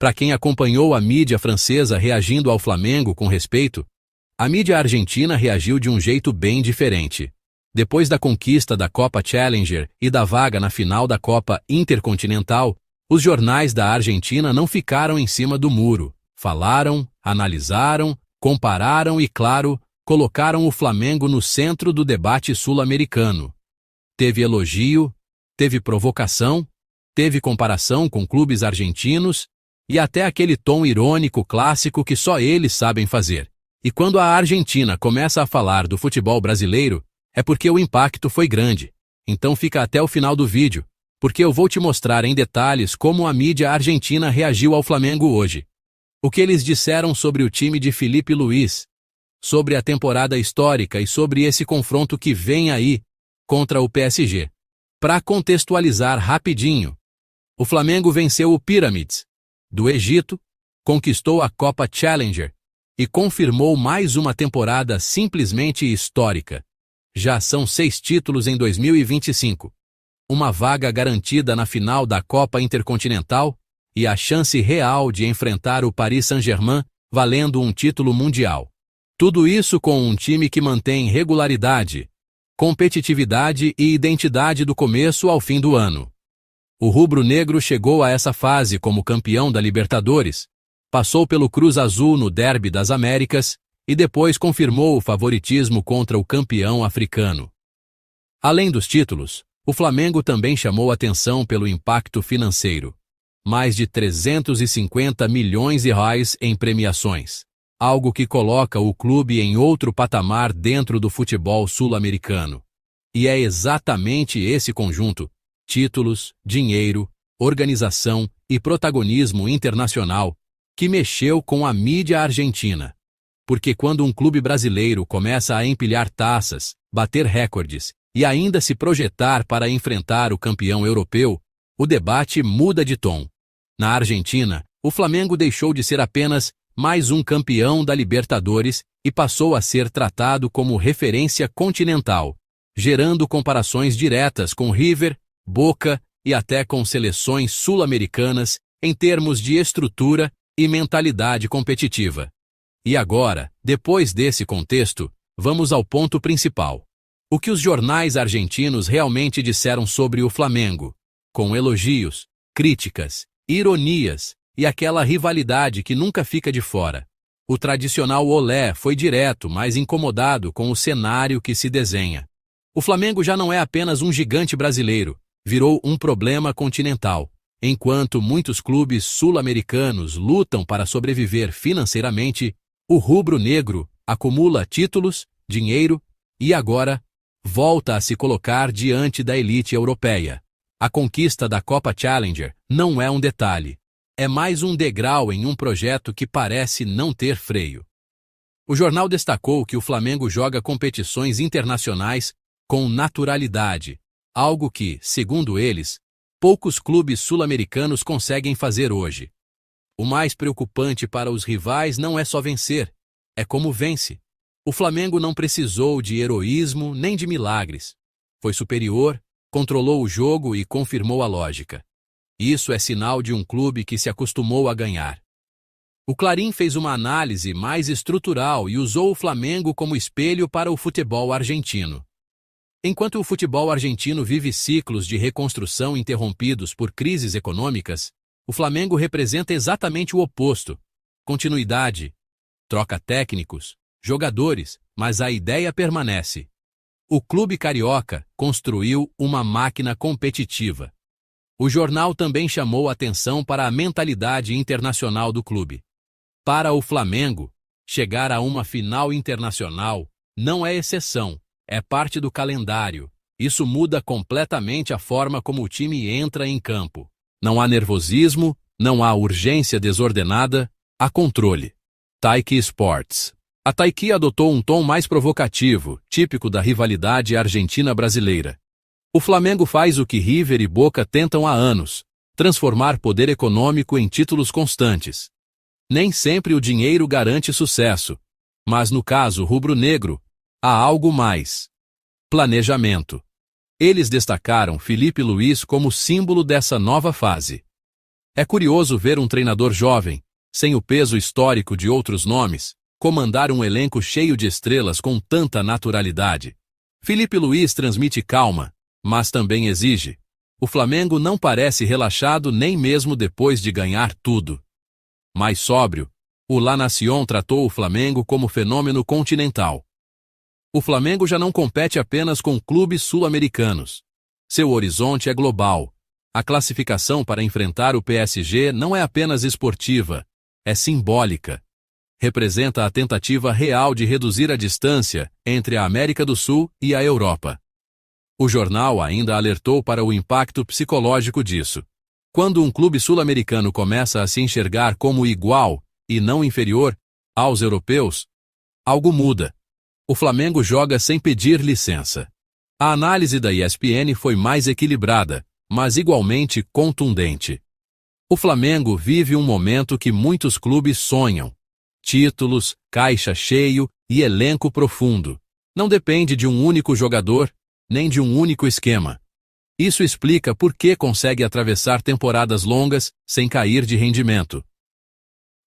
Para quem acompanhou a mídia francesa reagindo ao Flamengo com respeito, a mídia argentina reagiu de um jeito bem diferente. Depois da conquista da Copa Challenger e da vaga na final da Copa Intercontinental, os jornais da Argentina não ficaram em cima do muro. Falaram, analisaram, compararam e, claro, colocaram o Flamengo no centro do debate sul-americano. Teve elogio, teve provocação, teve comparação com clubes argentinos e até aquele tom irônico clássico que só eles sabem fazer. E quando a Argentina começa a falar do futebol brasileiro, é porque o impacto foi grande. Então fica até o final do vídeo, porque eu vou te mostrar em detalhes como a mídia argentina reagiu ao Flamengo hoje. O que eles disseram sobre o time de Felipe Luiz, sobre a temporada histórica e sobre esse confronto que vem aí contra o PSG. Para contextualizar rapidinho, o Flamengo venceu o Pyramids do Egito, conquistou a Copa Challenger e confirmou mais uma temporada simplesmente histórica. Já são 6 títulos em 2025. Uma vaga garantida na final da Copa Intercontinental e a chance real de enfrentar o Paris Saint-Germain valendo um título mundial. Tudo isso com um time que mantém regularidade, competitividade e identidade do começo ao fim do ano. O rubro-negro chegou a essa fase como campeão da Libertadores, passou pelo Cruz Azul no Derby das Américas e depois confirmou o favoritismo contra o campeão africano. Além dos títulos, o Flamengo também chamou atenção pelo impacto financeiro. Mais de 350 milhões de reais em premiações. Algo que coloca o clube em outro patamar dentro do futebol sul-americano. E é exatamente esse conjunto, títulos, dinheiro, organização e protagonismo internacional, que mexeu com a mídia argentina. Porque quando um clube brasileiro começa a empilhar taças, bater recordes e ainda se projetar para enfrentar o campeão europeu, o debate muda de tom. Na Argentina, o Flamengo deixou de ser apenas mais um campeão da Libertadores e passou a ser tratado como referência continental, gerando comparações diretas com River, Boca e até com seleções sul-americanas em termos de estrutura e mentalidade competitiva. E agora, depois desse contexto, vamos ao ponto principal. O que os jornais argentinos realmente disseram sobre o Flamengo, com elogios, críticas, ironias e aquela rivalidade que nunca fica de fora. O tradicional olé foi direto, mas incomodado com o cenário que se desenha. O Flamengo já não é apenas um gigante brasileiro, virou um problema continental. Enquanto muitos clubes sul-americanos lutam para sobreviver financeiramente, o rubro-negro acumula títulos, dinheiro e agora volta a se colocar diante da elite europeia. A conquista da Copa Challenger não é um detalhe. É mais um degrau em um projeto que parece não ter freio. O jornal destacou que o Flamengo joga competições internacionais com naturalidade, algo que, segundo eles, poucos clubes sul-americanos conseguem fazer hoje. O mais preocupante para os rivais não é só vencer, é como vence. O Flamengo não precisou de heroísmo nem de milagres. Foi superior, controlou o jogo e confirmou a lógica. Isso é sinal de um clube que se acostumou a ganhar. O Clarín fez uma análise mais estrutural e usou o Flamengo como espelho para o futebol argentino. Enquanto o futebol argentino vive ciclos de reconstrução interrompidos por crises econômicas, o Flamengo representa exatamente o oposto. Continuidade, troca técnicos, jogadores, mas a ideia permanece. O clube carioca construiu uma máquina competitiva. O jornal também chamou atenção para a mentalidade internacional do clube. Para o Flamengo, chegar a uma final internacional não é exceção, é parte do calendário. Isso muda completamente a forma como o time entra em campo. Não há nervosismo, não há urgência desordenada, há controle. Taiki Sports. A Taiki adotou um tom mais provocativo, típico da rivalidade argentina-brasileira. O Flamengo faz o que River e Boca tentam há anos, transformar poder econômico em títulos constantes. Nem sempre o dinheiro garante sucesso, mas no caso rubro-negro, há algo mais. Planejamento. Eles destacaram Felipe Luiz como símbolo dessa nova fase. É curioso ver um treinador jovem, sem o peso histórico de outros nomes, comandar um elenco cheio de estrelas com tanta naturalidade. Filipe Luís transmite calma, mas também exige. O Flamengo não parece relaxado nem mesmo depois de ganhar tudo. Mais sóbrio, o La Nación tratou o Flamengo como fenômeno continental. O Flamengo já não compete apenas com clubes sul-americanos. Seu horizonte é global. A classificação para enfrentar o PSG não é apenas esportiva, é simbólica. Representa a tentativa real de reduzir a distância entre a América do Sul e a Europa. O jornal ainda alertou para o impacto psicológico disso. Quando um clube sul-americano começa a se enxergar como igual, e não inferior, aos europeus, algo muda. O Flamengo joga sem pedir licença. A análise da ESPN foi mais equilibrada, mas igualmente contundente. O Flamengo vive um momento que muitos clubes sonham. Títulos, caixa cheio e elenco profundo. Não depende de um único jogador, nem de um único esquema. Isso explica por que consegue atravessar temporadas longas sem cair de rendimento.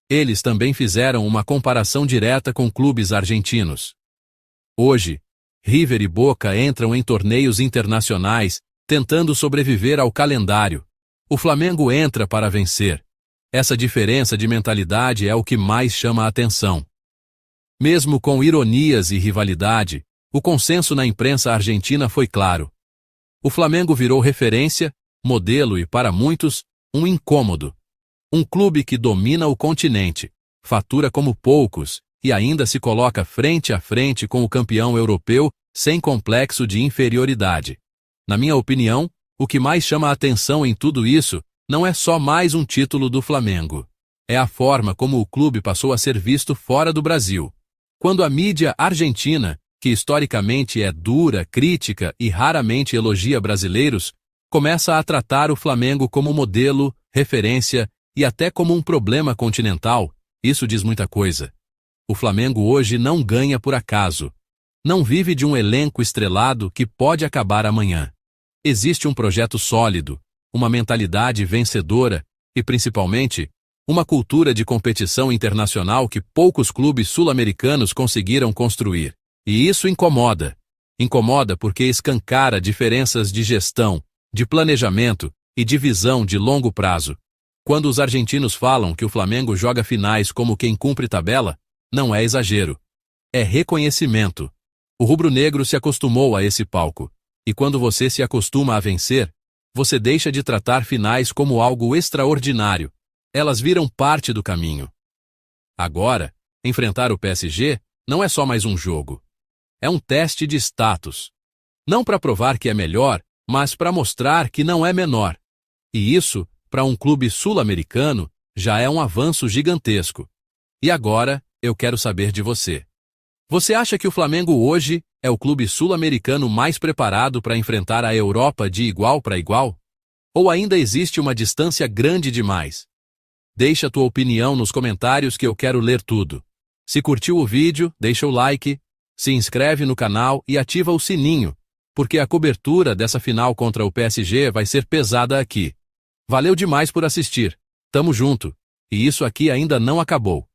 Eles também fizeram uma comparação direta com clubes argentinos. Hoje, River e Boca entram em torneios internacionais, tentando sobreviver ao calendário. O Flamengo entra para vencer. Essa diferença de mentalidade é o que mais chama a atenção. Mesmo com ironias e rivalidade, o consenso na imprensa argentina foi claro. O Flamengo virou referência, modelo e, para muitos, um incômodo. Um clube que domina o continente, fatura como poucos e ainda se coloca frente a frente com o campeão europeu sem complexo de inferioridade. Na minha opinião, o que mais chama a atenção em tudo isso não é só mais um título do Flamengo. É a forma como o clube passou a ser visto fora do Brasil. Quando a mídia argentina, que historicamente é dura, crítica e raramente elogia brasileiros, começa a tratar o Flamengo como modelo, referência e até como um problema continental, isso diz muita coisa. O Flamengo hoje não ganha por acaso. Não vive de um elenco estrelado que pode acabar amanhã. Existe um projeto sólido, uma mentalidade vencedora e, principalmente, uma cultura de competição internacional que poucos clubes sul-americanos conseguiram construir. E isso incomoda. Incomoda porque escancara diferenças de gestão, de planejamento e de visão de longo prazo. Quando os argentinos falam que o Flamengo joga finais como quem cumpre tabela, não é exagero. É reconhecimento. O rubro-negro se acostumou a esse palco. E quando você se acostuma a vencer, você deixa de tratar finais como algo extraordinário. Elas viram parte do caminho. Agora, enfrentar o PSG não é só mais um jogo. É um teste de status. Não para provar que é melhor, mas para mostrar que não é menor. E isso, para um clube sul-americano, já é um avanço gigantesco. E agora, eu quero saber de você. Você acha que o Flamengo hoje é o clube sul-americano mais preparado para enfrentar a Europa de igual para igual? Ou ainda existe uma distância grande demais? Deixa tua opinião nos comentários que eu quero ler tudo. Se curtiu o vídeo, deixa o like, se inscreve no canal e ativa o sininho, porque a cobertura dessa final contra o PSG vai ser pesada aqui. Valeu demais por assistir. Tamo junto. E isso aqui ainda não acabou.